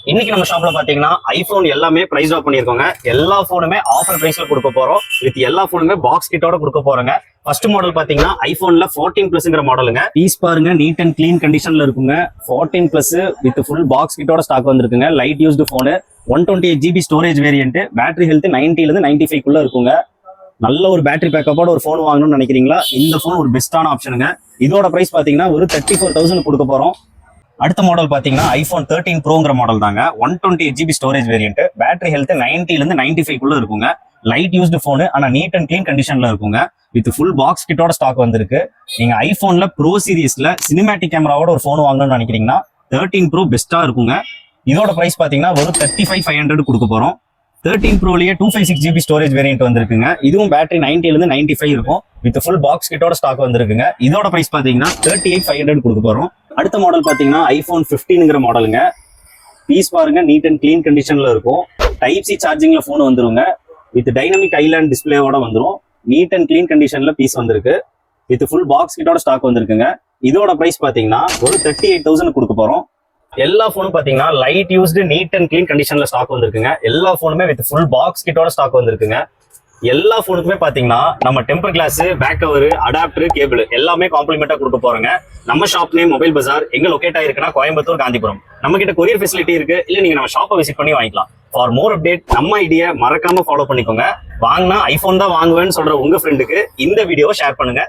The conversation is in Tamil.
இன்னைக்கு நம்ம ஷாப்ல பாத்தீங்கன்னா ஐபோன் எல்லாமே பிரைஸ் ட்ராப் பண்ணிருக்கோங்க. எல்லா போனுமே ஆஃபர் பிரைஸ்ல கொடுக்க போறோம். வித் எல்லா போனுமே பாக்ஸ் கிட்டோட கொடுக்க போறோங்க. ஃபர்ஸ்ட் மாடல் பாத்தீங்கன்னா ஐபோன்ல 14+ மாடலுங்க. பீஸ் பாருங்க, நீட் அண்ட் கிளீன் கண்டிஷன்ல இருக்குங்க. 14+ வித் ஃபுல் பாக்ஸ் கிட்டோட ஸ்டாக் வந்திருக்குங்க. லைட் யூஸ்டு போனு, 128 GB storage variant, battery health 90 ல இருந்து 95 குள்ள இருக்குங்க. நல்ல ஒரு பேட்டரி பேக்கப்போட ஒரு போன் வாங்கணும்னு நினைக்கிறீங்களா? இந்த போன் ஒரு பெஸ்டான ஆப்ஷனுங்க. இதோட பிரைஸ் பாத்தீங்கன்னா ஒரு 34,000 கொடுக்க போறோம். அடுத்த மாடல் பாத்தீங்கன்னா ஐபோன் 13 ப்ரோங்கிற மாடல் தாங்க. 128 GB storage variant, battery health 90 ல இருந்து 95 குள்ள இருக்குங்க. லைட் யூஸ்டு போனு, ஆனா நீட் அண்ட் கிளீன் கண்டிஷன்ல இருக்குங்க. வித் ஃபுல் பாக்ஸ் கிட்டோட ஸ்டாக் வந்திருக்கு. நீங்க ஐபோன்ல ப்ரோ சீரிஸ்ல சினிமேட்டிக் கேமராவோட ஒரு போன் வாங்கணும்னு நினைக்கிறீங்கன்னா 13 ப்ரோ பெஸ்டா இருக்குங்க. இதோட பிரைஸ் பாத்தீங்கன்னா ஒரு 35,500 கொடுக்க போறோம். 13 ப்ரோலயே 256 GB ஸ்டோரேஜ் வேரியன்ட் வந்திருக்குங்க. இதுவும் பேட்டரி 90 ல இருந்து 95 இருக்கும். வித் ஃபுல் பாக்ஸ் கிட்டோட ஸ்டாக் வந்திருக்குங்க. இதோட பிரைஸ் பாத்தீங்கன்னா 38,500 கொடுக்க போறோம். அடுத்த மாடல் பாத்தீங்கன்னா ஐபோன் 15ங்கிற மாடலுங்க. பீஸ் பாருங்க, நீட் அண்ட் கிளீன் கண்டிஷன்ல இருக்கும். டைப் சி சார்ஜிங்ல போன் வந்துருங்க. வித் டைனமிக் ஐலாண்ட் டிஸ்பிளேவோட வந்துரும். நீட் அண்ட் கிளீன் கண்டிஷன்ல பீஸ் வந்திருக்கு. வித் ஃபுல் பாக்ஸ் கிட்டோட ஸ்டாக் வந்திருக்குங்க. இதோட பிரைஸ் பாத்தீங்கன்னா ஒரு 38,000 கொடுக்க போறோம். எல்லா போனும் பாத்தீங்கன்னா light used neat and clean கண்டிஷன்ல ஸ்டாக் வந்திருக்குங்க. எல்லா போனுமே வித் ஃபுல் பாக்ஸ் கிட்டோட ஸ்டாக் வந்திருக்குங்க. எல்லா போனுக்குமே பாத்தீங்கன்னா நம்ம temper glass, back cover, adapter, cable எல்லாமே காம்ப்ளிமெண்டா கொடுக்க போறோங்க. நம்ம ஷாப் நேம் மொபைல் பஜார். எங்க லொகேட் ஆயிருக்குன்னா கோயம்புத்தூர், காந்திபுரம். நம்ம கிட்ட கொரியர் ஃபெசிலிட்டி இருக்கு. இல்ல நீங்க நம்ம ஷாப்பை விசிட் பண்ணி வாங்கிக்கலாம். ஃபார் மோர் அப்டேட் நம்ம ஐடியா மறக்காம ஃபாலோ பண்ணிக்கோங்க. வாங்கினா ஐபோன் தான் வாங்குவேன்னு சொல்ற உங்க ஃப்ரெண்டுக்கு இந்த வீடியோ ஷேர் பண்ணுங்க.